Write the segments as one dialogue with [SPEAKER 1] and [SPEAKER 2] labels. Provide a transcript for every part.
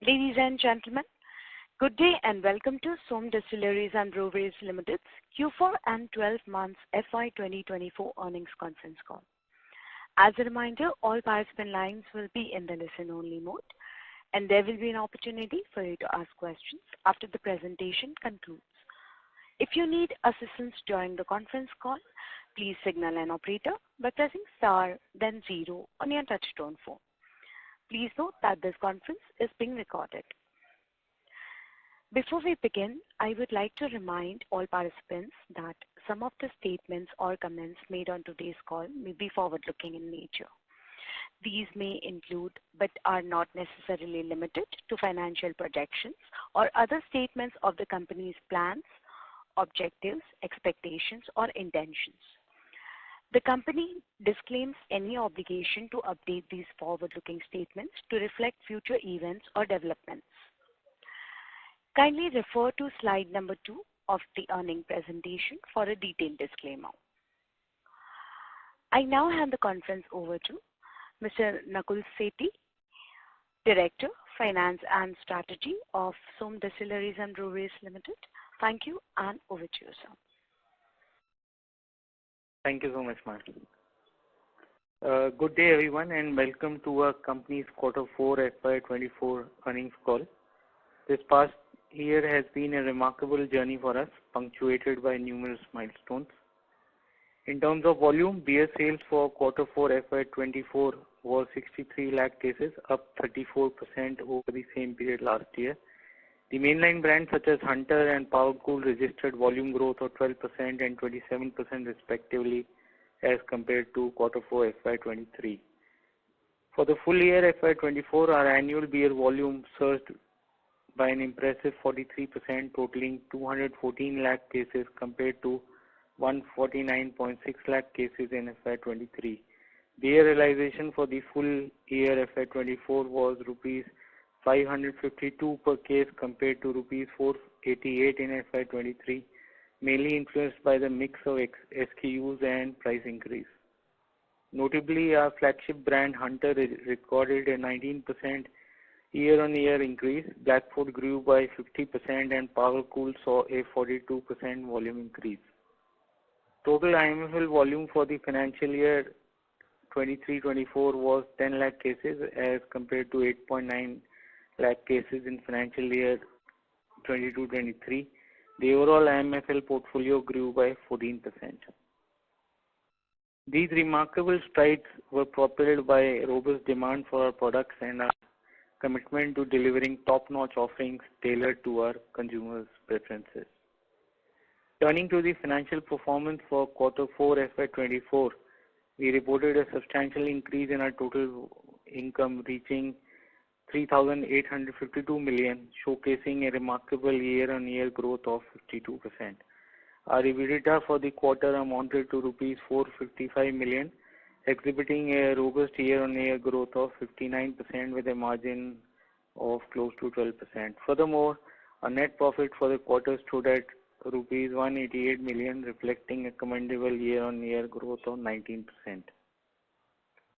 [SPEAKER 1] Ladies and gentlemen, good day and welcome to Som Distilleries and Breweries Ltd's Q4 and 12 months FY2024 earnings conference call. As a reminder, all participant lines will be in the listen-only mode, and there will be an opportunity for you to ask questions after the presentation concludes. If you need assistance during the conference call, please signal an operator by pressing star then 0 on your touch-tone phone. Please note that this conference is being recorded. Before we begin, I would like to remind all participants that some of the statements or comments made on today's call may be forward-looking in nature. These may include, but are not necessarily limited to, financial projections or other statements of the company's plans, objectives, expectations, or intentions. The company disclaims any obligation to update these forward-looking statements to reflect future events or developments. Kindly refer to slide number 2 of the earnings presentation for a detailed disclaimer. I now hand the conference over to Mr. Nakul Sethi, Director, Finance and Strategy of Som Distilleries and Breweries Ltd. Thank you, and over to you, sir.
[SPEAKER 2] Thank you so much, ma'am. Good day, everyone, and welcome to our company's Q4 FY24 earnings call. This past year has been a remarkable journey for us, punctuated by numerous milestones. In terms of volume, beer sales for Q4 FY24 was 63 lakh cases, up 34% over the same period last year. The mainline brands such as Hunter and Power Cool registered volume growth of 12% and 27% respectively as compared to Q4 FY23. For the full year FY24, our annual beer volume surged by an impressive 43%, totaling 214 lakh cases compared to 149.6 lakh cases in FY23. Beer realization for the full year FY24 was rupees 552 per case compared to rupees 488 in FY23, mainly influenced by the mix of SKUs and price increase. Notably, our flagship brand Hunter recorded a 19% year-on-year increase, Blackfoot grew by 50%, and Power Cool saw a 42% volume increase. Total IMFL volume for the financial year 23-24 was 10 lakh cases as compared to 8.9 lakh cases in financial year 22-23. The overall IMFL portfolio grew by 14%. These remarkable strides were propelled by robust demand for our products and our commitment to delivering top-notch offerings tailored to our consumers' preferences. Turning to the financial performance for Q4 FY24, we reported a substantial increase in our total income, reaching 3,852 million, showcasing a remarkable year-on-year growth of 52%. Our EBITDA for the quarter amounted to rupees 455 million, exhibiting a robust year-on-year growth of 59% with a margin of close to 12%. Furthermore, our net profit for the quarter stood at rupees 188 million, reflecting a commendable year-on-year growth of 19%.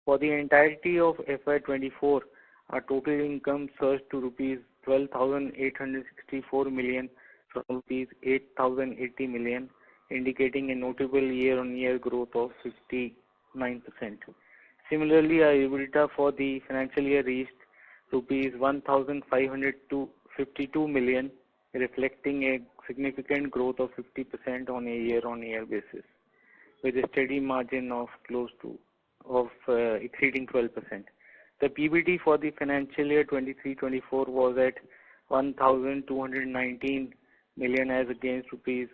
[SPEAKER 2] For the entirety of FY24, our total income surged to rupees 12,864 million from rupees 8,080 million, indicating a notable year-on-year growth of 59%. Similarly, our EBITDA for the financial year reached rupees 1,552 million, reflecting a significant growth of 50% on a year-on-year basis, with a steady margin of exceeding 12%. The PBT for the financial year 23-24 was at 1,219 million as against rupees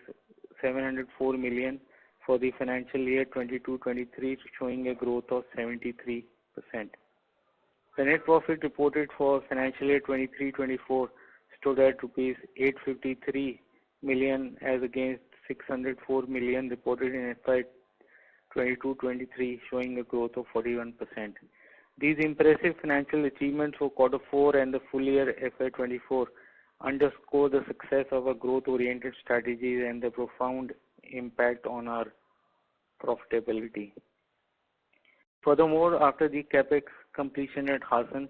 [SPEAKER 2] 704 million for the financial year 22-23, showing a growth of 73%. The net profit reported for financial year 23-24 stood at rupees 853 million as against 604 million reported in FY 22-23, showing a growth of 41%. These impressive financial achievements for Q4 and the full year FY24 underscore the success of our growth-oriented strategies and the profound impact on our profitability. Furthermore, after the capex completion at Hassan,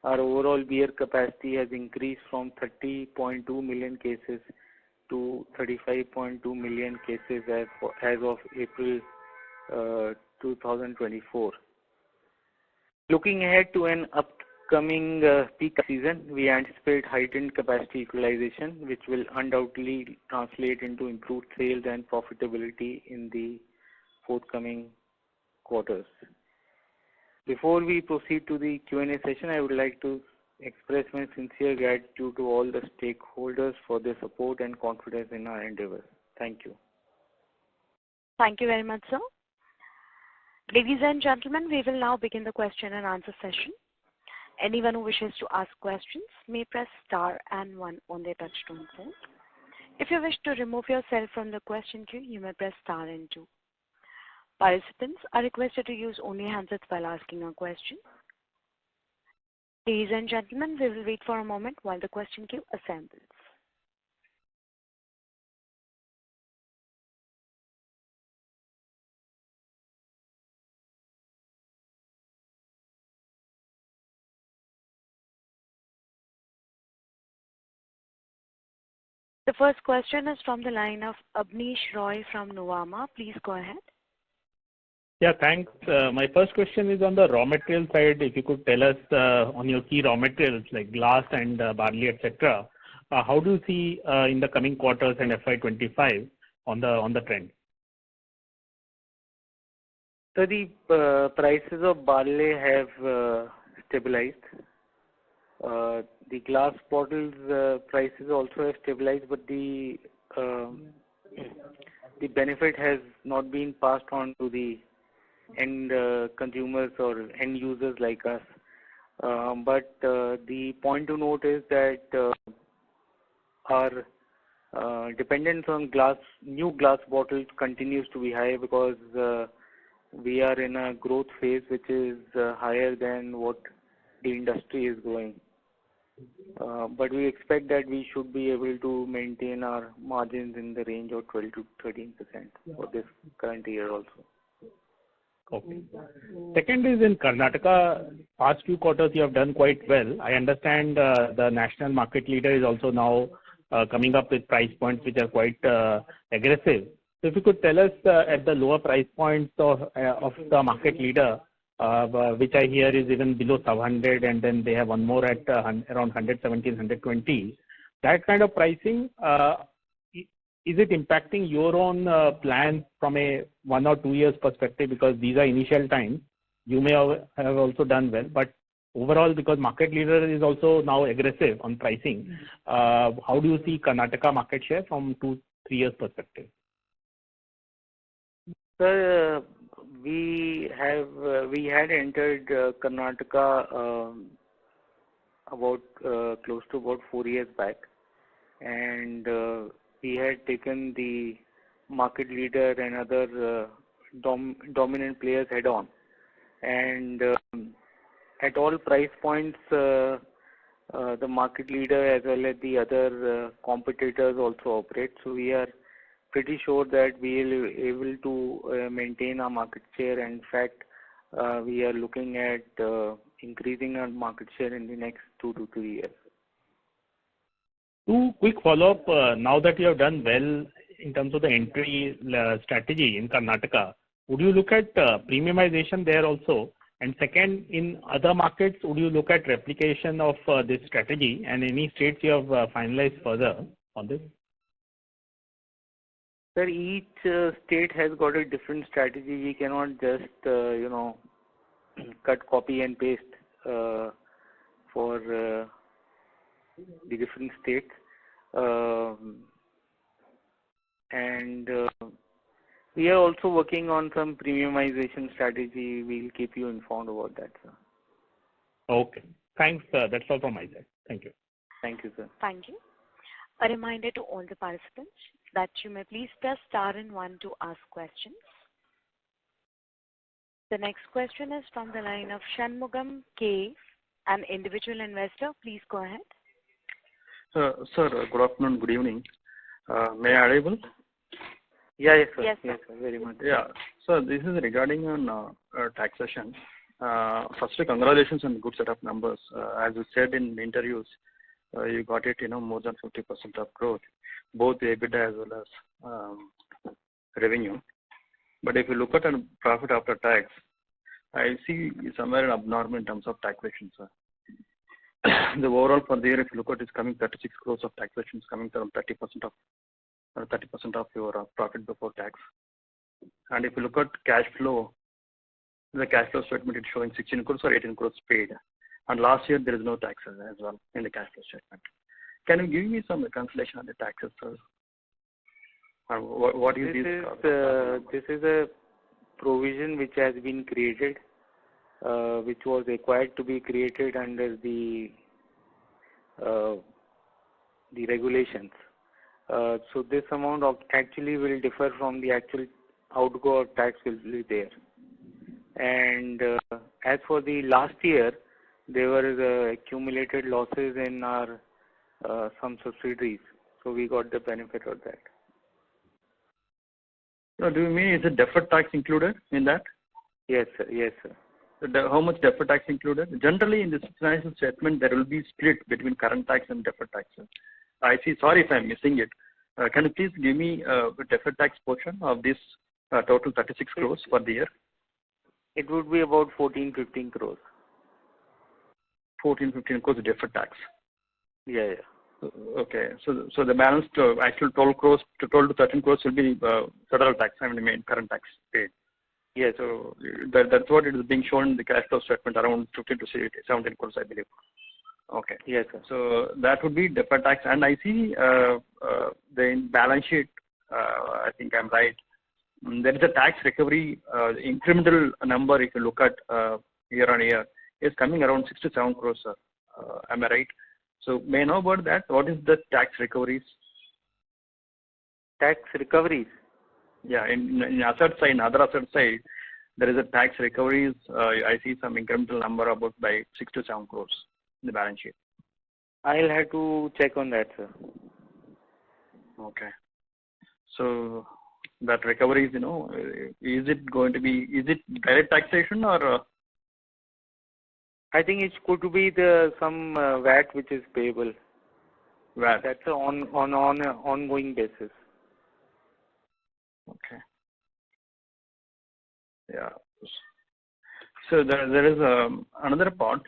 [SPEAKER 2] our overall beer capacity has increased from 30.2 million cases to 35.2 million cases as of April 2024. Looking ahead to an upcoming peak season, we anticipate heightened capacity utilization, which will undoubtedly translate into improved sales and profitability in the forthcoming quarters. Before we proceed to the Q&A session, I would like to express my sincere gratitude to all the stakeholders for their support and confidence in our endeavors. Thank you.
[SPEAKER 1] Thank you very much, sir. Ladies and gentlemen, we will now begin the question and answer session. Anyone who wishes to ask questions may press star and 1 on their touchtone phone. If you wish to remove yourself from the question queue, you may press star and 2. Participants are requested to use only handsets while asking a question. Ladies and gentlemen, we will wait for a moment while the question queue assembles. The first question is from the line of Abneesh Roy from Nuvama. Please go ahead.
[SPEAKER 3] Yeah, thanks. My first question is on the raw material side. If you could tell us on your key raw materials like glass and barley, etc., how do you see in the coming quarters and FY25 on the trend?
[SPEAKER 2] So the prices of barley have stabilized. The glass bottles prices also have stabilized, but the benefit has not been passed on to the end consumers or end users like us. But the point to note is that our dependence on new glass bottles continues to be high because we are in a growth phase which is higher than what the industry is growing. But we expect that we should be able to maintain our margins in the range of 12 to 13% for this current year also.
[SPEAKER 3] Okay. Second is in Karnataka, past few quarters you have done quite well. I understand the national market leader is also now coming up with price points which are quite aggressive. So if you could tell us at the lower price points of the market leader, which I hear is even below 700, and then they have one more at around 117, 120. That kind of pricing, is it impacting your own plans from a 1 or 2 years perspective? Because these are initial times. You may have also done well, but overall, because market leader is also now aggressive on pricing, how do you see Karnataka market share from 2-3 years perspective?
[SPEAKER 2] Sir, we had entered Karnataka about close to about 4 years back, and we had taken the market leader and other dominant players head on, and at all price points the market leader as well as the other competitors also operate. So we are pretty sure that we will be able to maintain our market share. In fact, we are looking at increasing our market share in the next 2 to 3 years.
[SPEAKER 3] Two quick follow-up. Now that you have done well in terms of the entry strategy in Karnataka, would you look at premiumization there also? And second, in other markets, would you look at replication of this strategy, and any states you have finalized further on this?
[SPEAKER 2] Sir, each state has got a different strategy. We cannot just, cut, copy and paste for the different states. And we are also working on some premiumization strategy. We'll keep you informed about that, sir.
[SPEAKER 3] Okay. Thanks. That's all from my side. Thank you.
[SPEAKER 2] Thank you, sir.
[SPEAKER 1] Thank you. A reminder to all the participants that you may please press star and 1 to ask questions. The next question is from the line of Shanmugam K, an individual investor. Please go ahead.
[SPEAKER 4] Sir, good afternoon, good evening. May I audible?
[SPEAKER 2] Yes, sir.
[SPEAKER 1] Yes,
[SPEAKER 2] yes, sir. Very much.
[SPEAKER 4] Yeah. So this is regarding on taxation. Firstly, congratulations on good set of numbers. As you said in interviews, you got it, more than 50% of growth, both EBITDA as well as revenue. But if you look at a profit after tax, I see somewhere abnormal in terms of taxation, sir. The overall for the year, if you look at, it's coming 36 crores of taxation, is coming around 30% of your profit before tax. And if you look at cash flow, the cash flow statement is showing 16 crores or 18 crores paid. And last year, there is no taxes as well in the cash flow statement. Can you give me some reconciliation on the taxes, sir? What is this?
[SPEAKER 2] This is a provision which has been created, which was required to be created under the regulations. So this amount actually will differ from the actual outgo of tax will be there. And as for the last year, there were accumulated losses in our some subsidiaries, so we got the benefit of that.
[SPEAKER 4] So do you mean is it deferred tax included in that?
[SPEAKER 2] Yes, sir. Yes, sir.
[SPEAKER 4] How much deferred tax included? Generally, in this financial statement, there will be split between current tax and deferred tax. I see. Sorry if I'm missing it. Can you please give me the deferred tax portion of this total 36 crores for the year?
[SPEAKER 2] It would be about 14-15 crores.
[SPEAKER 4] 14-15 crores deferred tax.
[SPEAKER 2] Yeah, yeah.
[SPEAKER 4] Okay. So the balance to actual 12 to 13 crores will be federal tax. I mean, current tax paid.
[SPEAKER 2] Yes.
[SPEAKER 4] So that's what it is being shown in the cash flow statement, around 15 to 17 crores, I believe. Okay.
[SPEAKER 2] Yes, sir.
[SPEAKER 4] So that would be deferred tax. And I see the balance sheet, I think I'm right. There is a tax recovery incremental number, if you look at year on year, is coming around 6 to 7 crores, sir. Am I right? So may I know about that? What is the tax recoveries?
[SPEAKER 2] Tax recoveries?
[SPEAKER 4] Yeah, in asset side, in other asset side, there is a tax recoveries. I see some incremental number about by 6 to 7 crores in the balance sheet.
[SPEAKER 2] I'll have to check on that, sir.
[SPEAKER 4] Okay. So that recoveries, is it going to be, is it direct taxation or?
[SPEAKER 2] I think it could be some VAT which is payable.
[SPEAKER 4] VAT.
[SPEAKER 2] That's on an ongoing basis.
[SPEAKER 4] Okay. Yeah. So there is another part.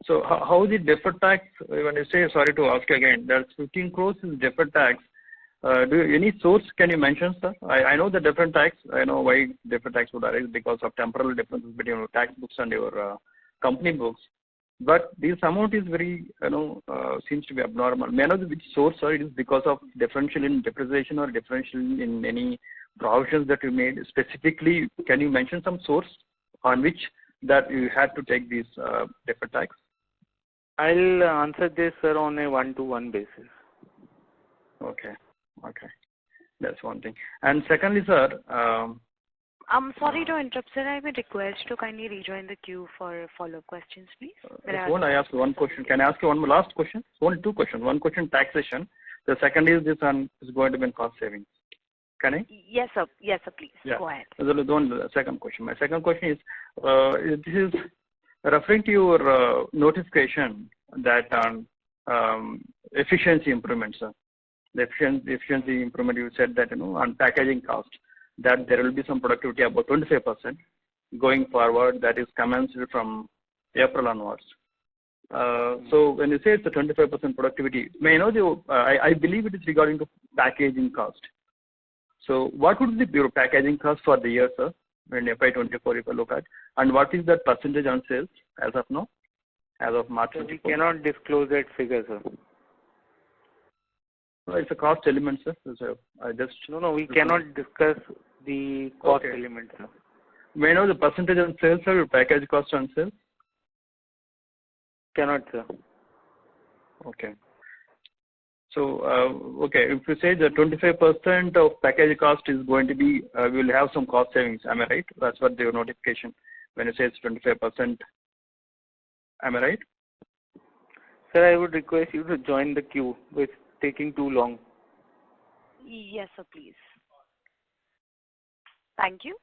[SPEAKER 4] So how the deferred tax, when you say, sorry to ask again, there's 15 crores is deferred tax. Any source can you mention, sir? I know the deferred tax. I know why deferred tax would arise because of temporal differences between your tax books and your company books. But this amount is very, seems to be abnormal. May I know which source, sir? It is because of differential in depreciation or differential in any provisions that you made. Specifically, can you mention some source on which that you had to take this deferred tax?
[SPEAKER 2] I'll answer this, sir, on a one-to-one basis.
[SPEAKER 4] Okay. Okay. That's one thing. And secondly, sir.
[SPEAKER 1] I'm sorry to interrupt, sir. I would request to kindly rejoin the queue for follow-up questions, please.
[SPEAKER 4] I ask one question? Can I ask you one last question? Only two questions. One question, taxation. The second is this is going to be in cost savings. Can I?
[SPEAKER 1] Yes, sir. Yes, sir, please.
[SPEAKER 4] Yeah.
[SPEAKER 1] Go ahead.
[SPEAKER 4] The second question. My second question is, this is referring to your notification that efficiency improvements, sir. The efficiency improvement, you said that, on packaging cost, that there will be some productivity about 25% going forward, that is commenced from April onwards. So when you say it's a 25% productivity, may I know I believe it is regarding to packaging cost. So what would be your packaging cost for the year, sir, when FY24 if I look at, and what is that percentage on sales as of now, as of March 24?
[SPEAKER 2] We cannot disclose that figure, sir.
[SPEAKER 4] It's a cost element, sir. So
[SPEAKER 2] No, we cannot discuss the cost element, sir.
[SPEAKER 4] May I know the percentage on sales, sir, your package cost on sales?
[SPEAKER 2] Cannot, sir.
[SPEAKER 4] Okay. So, if you say the 25% of package cost is going to be, we will have some cost savings, am I right? That's what your notification, when you say it's 25%, am I right?
[SPEAKER 2] Sir, I would request you to join the queue. It's taking too long.
[SPEAKER 1] Yes, sir, please. Thank you.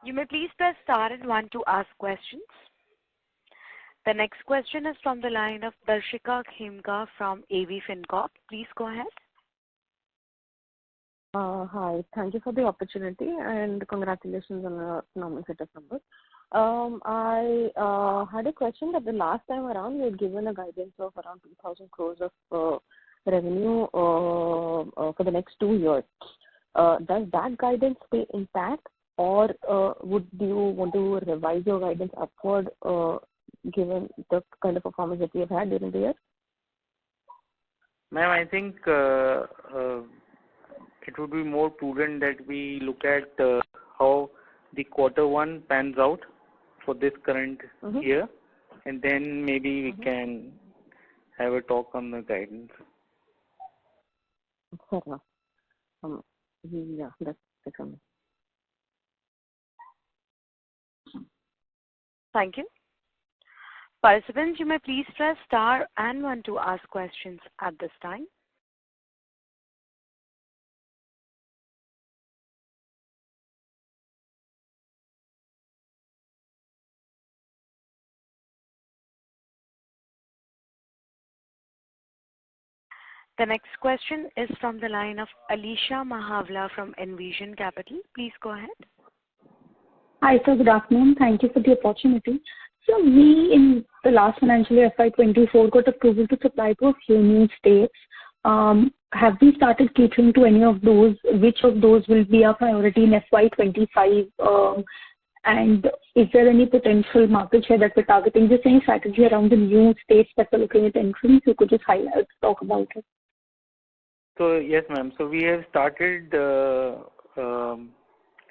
[SPEAKER 1] You may please press star and one to ask questions. The next question is from the line of Darshika Khemka from AV FinCorp. Please go ahead.
[SPEAKER 5] Hi. Thank you for the opportunity and congratulations on a phenomenal set of numbers. I had a question that the last time around you had given a guidance of around 2,000 crores of revenue for the next 2 years. Does that guidance stay intact, or would you want to revise your guidance upward given the kind of performance that we have had during the year?
[SPEAKER 2] Ma'am, I think it would be more prudent that we look at how the Q1 pans out for this current year, and then maybe we can have a talk on the guidance.
[SPEAKER 5] Fair enough. Yeah, that's it from me.
[SPEAKER 1] Thank you. Participants, you may please press star and one to ask questions at this time. The next question is from the line of Alisha Mahavla from Envision Capital. Please go ahead.
[SPEAKER 6] Hi, sir. Good afternoon. Thank you for the opportunity. So we, in the last financial year, FY24, got approval to supply to a few new states. Have we started catering to any of those? Which of those will be our priority in FY25? And is there any potential market share that we're targeting? Just any strategy around the new states that we're looking at entering? You could just highlight, talk about it.
[SPEAKER 2] So yes, ma'am. So we have started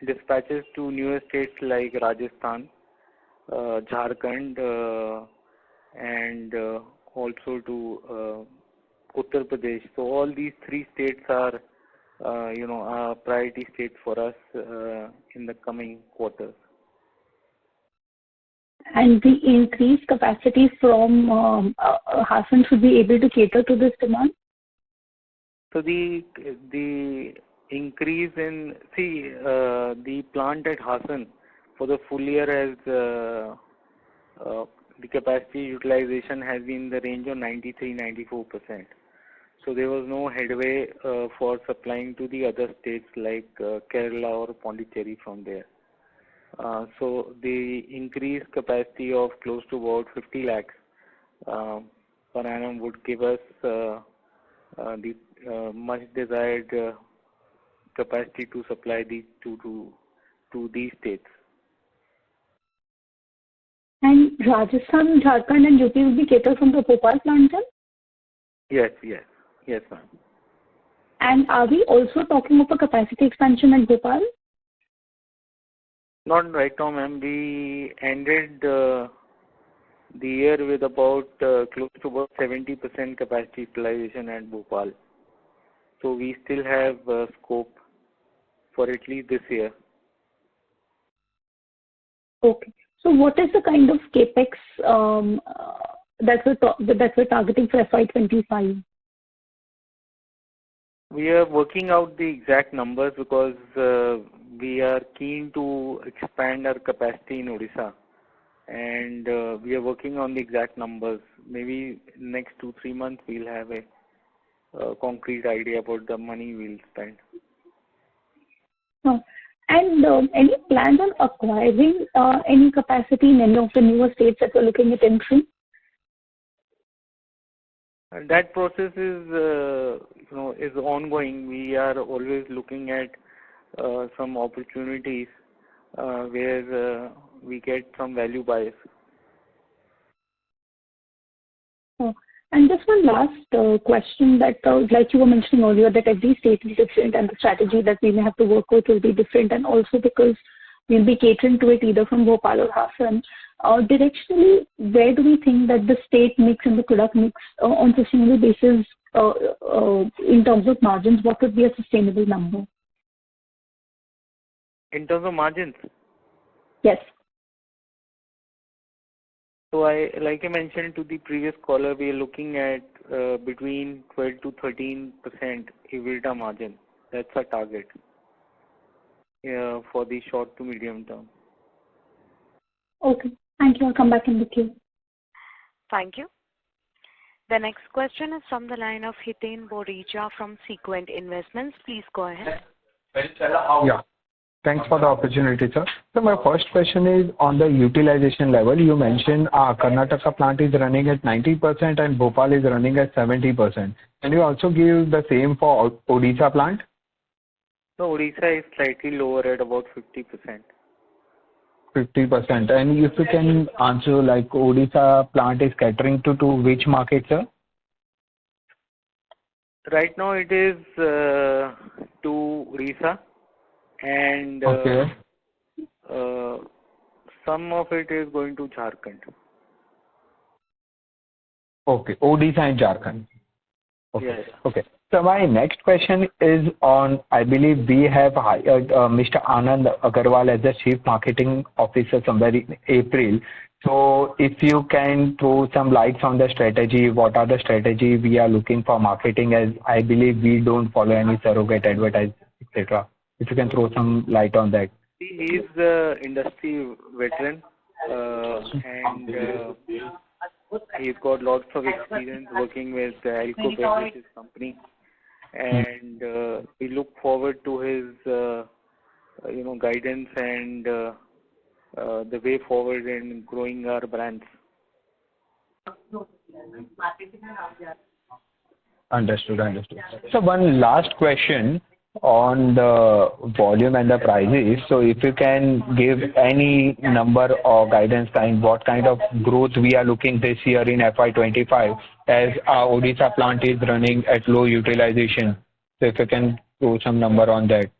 [SPEAKER 2] dispatches to newer states like Rajasthan, Jharkhand, and also to Uttar Pradesh. So all these 3 states are, are priority states for us in the coming quarters.
[SPEAKER 6] And the increased capacity from Hassan should be able to cater to this demand?
[SPEAKER 2] So the increase in, the plant at Hassan for the full year has, the capacity utilization has been in the range of 93-94%. So there was no headway for supplying to the other states like Kerala or Pondicherry from there. So the increased capacity of close to about 50 lakhs per annum would give us the much desired capacity to supply these to these states.
[SPEAKER 6] And Rajasthan, Jharkhand and UP will be catered from the Bhopal plant, sir?
[SPEAKER 2] Yes, ma'am.
[SPEAKER 6] And are we also talking of a capacity expansion at Bhopal?
[SPEAKER 2] Not right now, ma'am. We ended the year with about close to about 70% capacity utilization at Bhopal. So we still have scope for at least this year.
[SPEAKER 6] Okay. So what is the kind of capex that we're targeting for FY25?
[SPEAKER 2] We are working out the exact numbers because we are keen to expand our capacity in Odisha, and we are working on the exact numbers. Maybe next 2-3 months we'll have a concrete idea about the money we'll spend.
[SPEAKER 6] And any plans on acquiring any capacity in any of the newer states that we're looking at entering?
[SPEAKER 2] That process is ongoing. We are always looking at some opportunities where we get some value bias.
[SPEAKER 6] And just one last question that, like you were mentioning earlier, that every state is different and the strategy that we may have to work with will be different, and also because we'll be catering to it either from Bhopal or Hassan. Directionally, where do we think that the state mix and the product mix on a sustainable basis in terms of margins, what would be a sustainable number?
[SPEAKER 2] In terms of margins?
[SPEAKER 6] Yes.
[SPEAKER 2] So like I mentioned to the previous caller, we are looking at between 12 to 13% EBITDA margin. That's our target for the short to medium term.
[SPEAKER 6] Okay. Thank you. I'll come back in the queue.
[SPEAKER 1] Thank you. The next question is from the line of Hiten Boricha from Sequent Investments. Please go ahead.
[SPEAKER 7] Yeah. Thanks for the opportunity, sir. So my first question is on the utilization level. You mentioned Karnataka plant is running at 90% and Bhopal is running at 70%. Can you also give the same for Odisha plant?
[SPEAKER 2] So Odisha is slightly lower at about 50%.
[SPEAKER 7] 50%. And if you can answer, like Odisha plant is catering to which market, sir?
[SPEAKER 2] Right now it is to Odisha, and
[SPEAKER 7] Okay.
[SPEAKER 2] some of it is going to Jharkhand.
[SPEAKER 7] Okay. Odisha and Jharkhand. Okay.
[SPEAKER 2] Yes.
[SPEAKER 7] Okay. So my next question is on, I believe we have hired Mr. Anand Agarwal as the Chief Marketing Officer somewhere in April. So if you can throw some lights on the strategy, what are the strategy we are looking for marketing, as I believe we don't follow any surrogate advertise, etc. If you can throw some light on that.
[SPEAKER 2] He is the industry veteran, and he's got lots of experience working with the Alco Beverages company, and we look forward to his guidance and the way forward in growing our brands.
[SPEAKER 7] Understood. So one last question on the volume and the prices. So if you can give any number or guidance on what kind of growth we are looking this year in FY25, as our Odisha plant is running at low utilization. So if you can throw some number on that.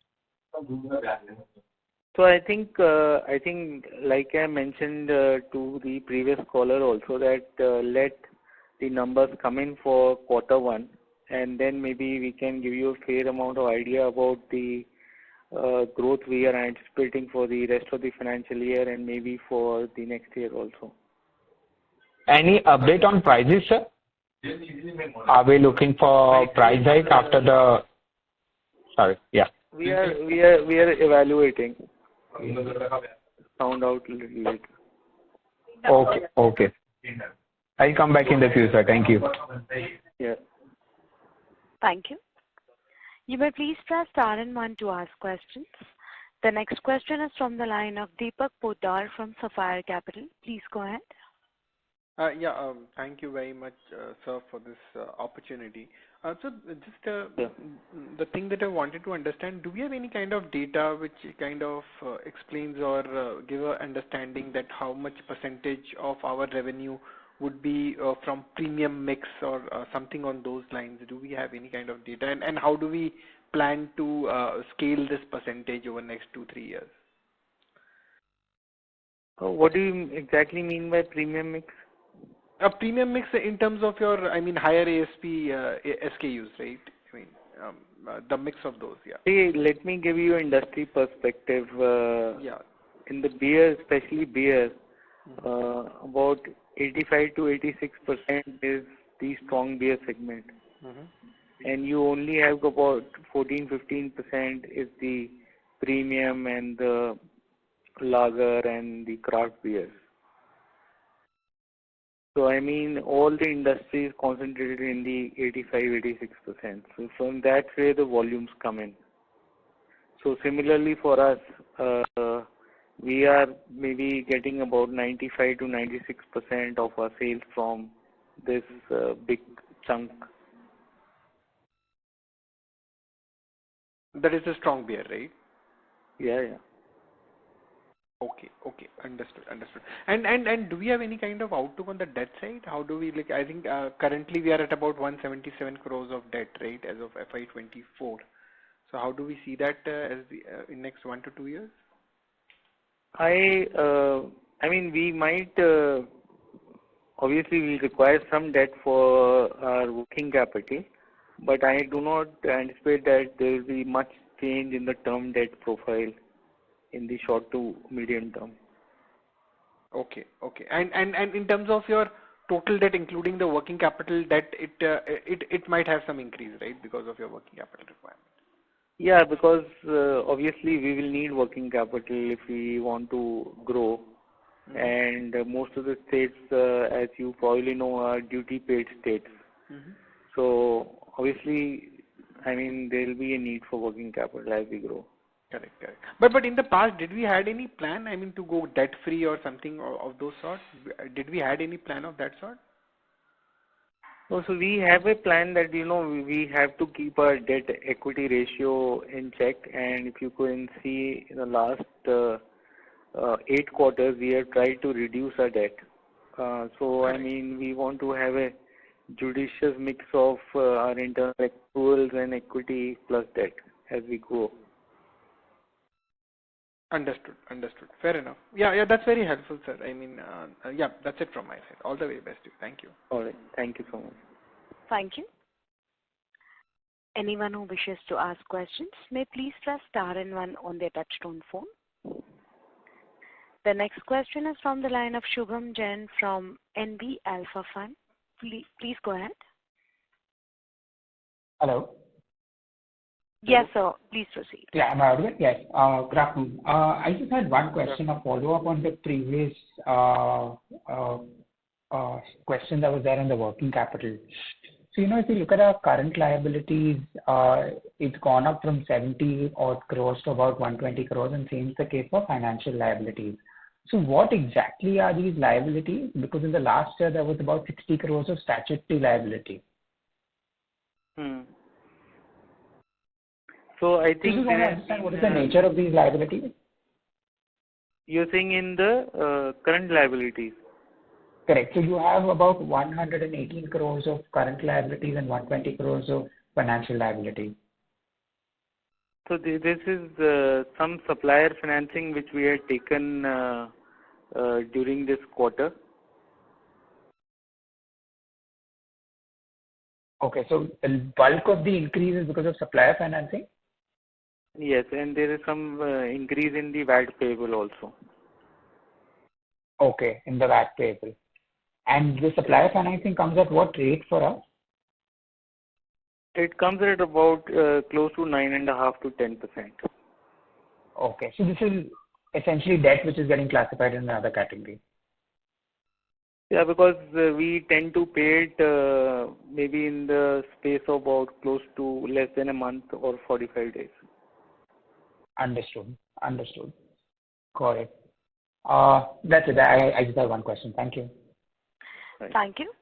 [SPEAKER 2] So I think like I mentioned to the previous caller also, that let the numbers come in for quarter one, and then maybe we can give you a fair amount of idea about the growth we are anticipating for the rest of the financial year and maybe for the next year also.
[SPEAKER 7] Any update on prices, sir? Are we looking for price hike after the? Sorry, yeah.
[SPEAKER 2] We are evaluating. Found out a little later.
[SPEAKER 7] Okay. I'll come back in the queue, sir. Thank you.
[SPEAKER 2] Yeah.
[SPEAKER 1] Thank you. You may please press star and 1 to ask questions. The next question is from the line of Deepak Poddar from Sapphire Capital. Please go ahead.
[SPEAKER 8] Thank you very much, sir, for this opportunity. So just the thing that I wanted to understand, do we have any kind of data which kind of explains or give an understanding that how much percentage of our revenue would be from premium mix or something on those lines? Do we have any kind of data, and how do we plan to scale this percentage over the next 2-3 years?
[SPEAKER 2] What do you exactly mean by premium mix?
[SPEAKER 8] A premium mix in terms of your, higher ASP SKUs, right? The mix of those, yeah.
[SPEAKER 2] See, let me give you industry perspective. In the beer, especially beer, about 85 to 86% is the strong beer segment. And you only have about 14-15% is the premium and the lager and the craft beers. So all the industry is concentrated in the 85-86%. So from that way the volumes come in. So similarly for us, we are maybe getting about 95 to 96% of our sales from this big chunk.
[SPEAKER 8] That is a strong beer, right?
[SPEAKER 2] Yeah.
[SPEAKER 8] Okay, understood. And do we have any kind of outlook on the debt side? How do we I think currently we are at about 177 crores of debt, right, as of FY24. So how do we see that as in next 1 to 2 years?
[SPEAKER 2] We might obviously we require some debt for our working capital, but I do not anticipate that there will be much change in the term debt profile in the short to medium term.
[SPEAKER 8] Okay. And in terms of your total debt, including the working capital debt, it might have some increase, right, because of your working capital requirement.
[SPEAKER 2] Yeah, because obviously we will need working capital if we want to grow. and most of the states, as you probably know, are duty-paid states. So obviously, I mean, there will be a need for working capital as we grow.
[SPEAKER 8] Correct, correct. But in the past, did we had any plan? I mean, to go debt free or something of those sorts? Did we had any plan of that sort?
[SPEAKER 2] No, so we have a plan that we have to keep our debt equity ratio in check, and if you can see in the last 8 quarters, we have tried to reduce our debt. So I mean, we want to have a judicious mix of our internal accruals and equity plus debt as we go.
[SPEAKER 8] Understood. Fair enough. Yeah, that's very helpful, sir. I mean, yeah, that's it from my side. All the very best to you. Thank you.
[SPEAKER 2] All right. Thank you so much.
[SPEAKER 1] Thank you. Anyone who wishes to ask questions may please press star and 1 on their touchtone phone. The next question is from the line of Shubham Jain from NB Alpha Fund. Please go ahead.
[SPEAKER 9] Hello.
[SPEAKER 1] Yes, sir. Please proceed.
[SPEAKER 9] Yeah, am I audible? Yes. Good afternoon. I just had one question, a follow-up on the previous question that was there on the working capital. So, if you look at our current liabilities, it's gone up from 70 odd crores to about 120 crores, and same is the case for financial liabilities. So what exactly are these liabilities? Because in the last year, there was about 60 crores of statutory liability.
[SPEAKER 2] So I think
[SPEAKER 9] do you want to understand what is the nature of these liabilities?
[SPEAKER 2] You're saying in the current liabilities?
[SPEAKER 9] Correct. So you have about 118 crores of current liabilities and 120 crores of financial liabilities.
[SPEAKER 2] So this is some supplier financing which we had taken during this quarter.
[SPEAKER 9] Okay, so the bulk of the increase is because of supplier financing?
[SPEAKER 2] Yes, and there is some increase in the VAT payable also.
[SPEAKER 9] Okay, in the VAT payable. And the supplier financing comes at what rate for us?
[SPEAKER 2] It comes at about close to 9.5 to 10%.
[SPEAKER 9] Okay, so this is essentially debt which is getting classified in another category.
[SPEAKER 2] Yeah, because we tend to pay it maybe in the space of about close to less than a month or 45 days.
[SPEAKER 9] Understood. Got it. That's it. I just have one question. Thank you.
[SPEAKER 2] Right.
[SPEAKER 1] Thank you.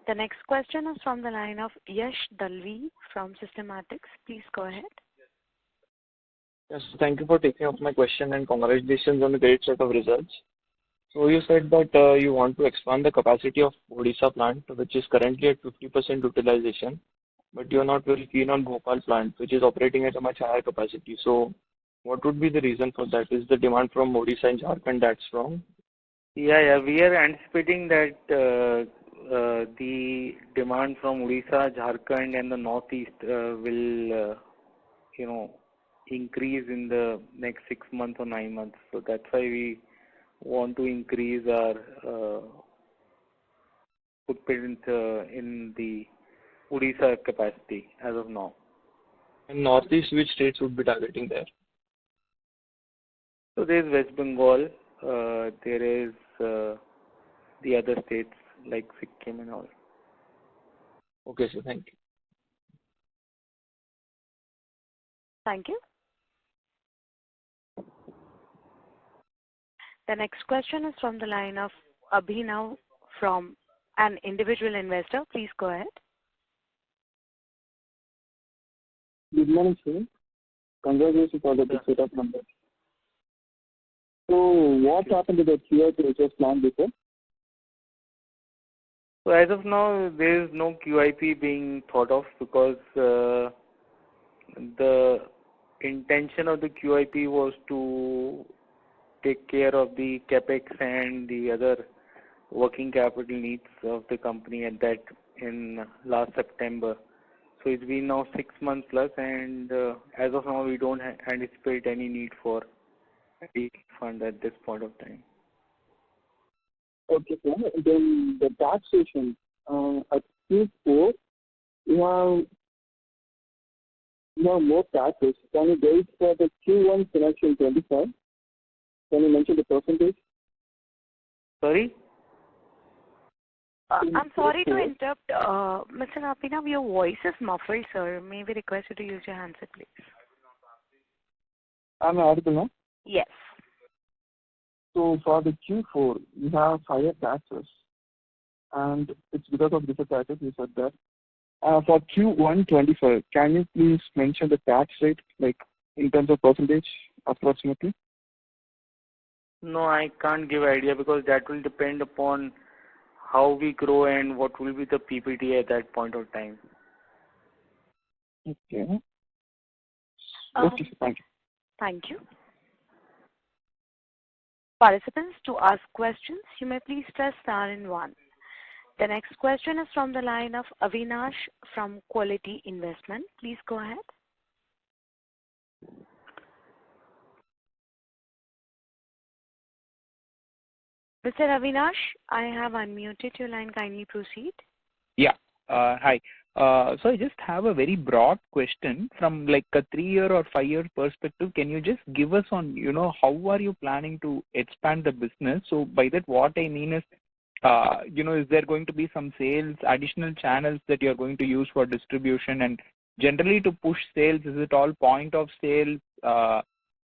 [SPEAKER 1] The next question is from the line of Yash Dalvi from Systematics. Please go ahead.
[SPEAKER 10] Yes, thank you for taking up my question and congratulations on the great set of results. So you said that you want to expand the capacity of Odisha plant, which is currently at 50% utilization, but you are not very keen on Bhopal plant, which is operating at a much higher capacity. So what would be the reason for that? Is the demand from Odisha and Jharkhand that strong?
[SPEAKER 2] Yeah, we are anticipating that the demand from Odisha, Jharkhand and the Northeast will, increase in the next 6 months or 9 months. So that's why we want to increase our footprint in the Odisha capacity as of now.
[SPEAKER 10] In Northeast, which states would be targeting there?
[SPEAKER 2] So there is West Bengal, there is the other states like Sikkim and all.
[SPEAKER 10] Okay, so thank you.
[SPEAKER 1] Thank you. The next question is from the line of Abhinav from an individual investor. Please go ahead.
[SPEAKER 11] Good morning, sir. Congratulations for the good set of numbers. So what happened to the QIP which was planned before?
[SPEAKER 2] So as of now, there is no QIP being thought of because the intention of the QIP was to take care of the capex and the other working capital needs of the company at that in last September. So it's been now 6 months plus, and as of now, we don't anticipate any need for a fund at this point of time.
[SPEAKER 11] Okay, sir. Then the taxation at Q4, you have more taxes. Can you wait for the Q1 financial 25? Can you mention the percentage?
[SPEAKER 2] Sorry?
[SPEAKER 1] I'm sorry to interrupt. Mr. Napinav, your voice is muffled, sir. May we request you to use your handset, please?
[SPEAKER 11] I'm audible now.
[SPEAKER 1] Yes.
[SPEAKER 11] So for the Q4, we have higher taxes, and it's because of different taxes. You said that. For Q1 25, can you please mention the tax rate, like in terms of percentage, approximately?
[SPEAKER 2] No, I can't give idea because that will depend upon how we grow and what will be the PPT at that point of time.
[SPEAKER 11] Okay. Okay, thank you.
[SPEAKER 1] Thank you. Participants, to ask questions, you may please press star and 1. The next question is from the line of Avinash from Quality Investment. Please go ahead. Mr. Avinash, I have unmuted your line. Kindly proceed.
[SPEAKER 12] Yeah. Hi. So I just have a very broad question from like a 3-year or 5-year perspective. Can you just give us on, how are you planning to expand the business? So by that, what I mean is, is there going to be some sales, additional channels that you're going to use for distribution? And generally to push sales, is it all point of sale,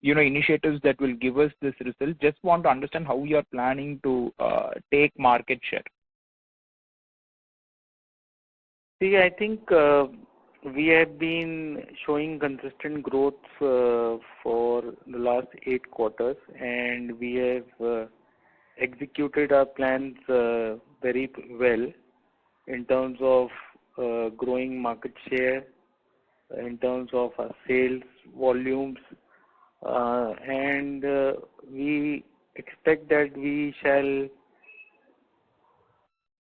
[SPEAKER 12] initiatives that will give us this result? Just want to understand how you're planning to take market share.
[SPEAKER 2] See, I think we have been showing consistent growth for the last 8 quarters, and we have executed our plans very well in terms of growing market share, in terms of our sales volumes, and we expect that we shall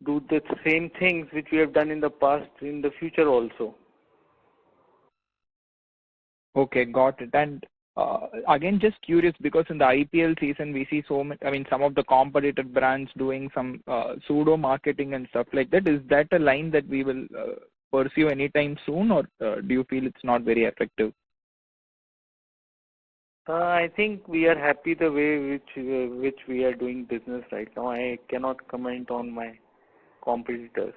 [SPEAKER 2] do the same things which we have done in the past in the future also.
[SPEAKER 12] Okay, got it. And again, just curious, because in the IPL season, we see some of the competitor brands doing some pseudo marketing and stuff like that. Is that a line that we will pursue anytime soon, or do you feel it's not very effective?
[SPEAKER 2] I think we are happy the way which we are doing business right now. I cannot comment on my competitors.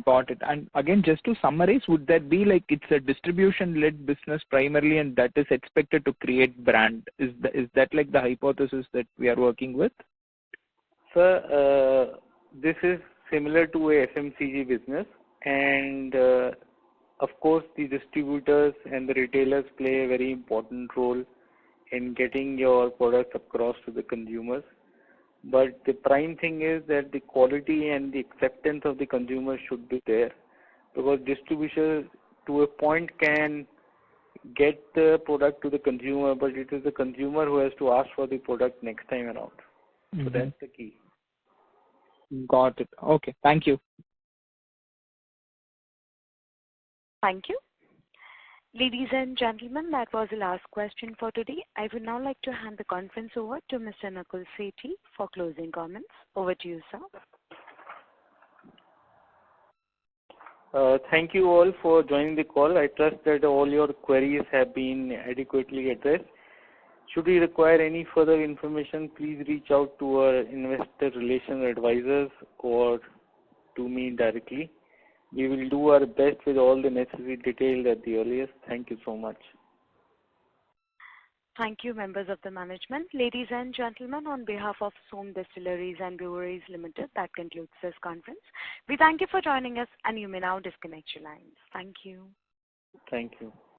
[SPEAKER 12] Got it. And again, just to summarize, would that be like it's a distribution-led business primarily, and that is expected to create brand? Is that like the hypothesis that we are working with?
[SPEAKER 2] Sir, this is similar to a FMCG business, and of course the distributors and the retailers play a very important role in getting your products across to the consumers. But the prime thing is that the quality and the acceptance of the consumer should be there, because distribution to a point can get the product to the consumer, but it is the consumer who has to ask for the product next time around. Mm-hmm. So that's the key.
[SPEAKER 12] Got it. Okay. Thank you.
[SPEAKER 1] Thank you. Ladies and gentlemen, that was the last question for today. I would now like to hand the conference over to Mr. Nakul Sethi for closing comments. Over to you, sir.
[SPEAKER 2] Thank you all for joining the call. I trust that all your queries have been adequately addressed. Should you require any further information, please reach out to our investor relations advisors or to me directly. We will do our best with all the necessary details at the earliest. Thank you so much.
[SPEAKER 1] Thank you, members of the management. Ladies and gentlemen, on behalf of Som Distilleries and Breweries Ltd, that concludes this conference. We thank you for joining us, and you may now disconnect your lines. Thank you.
[SPEAKER 2] Thank you.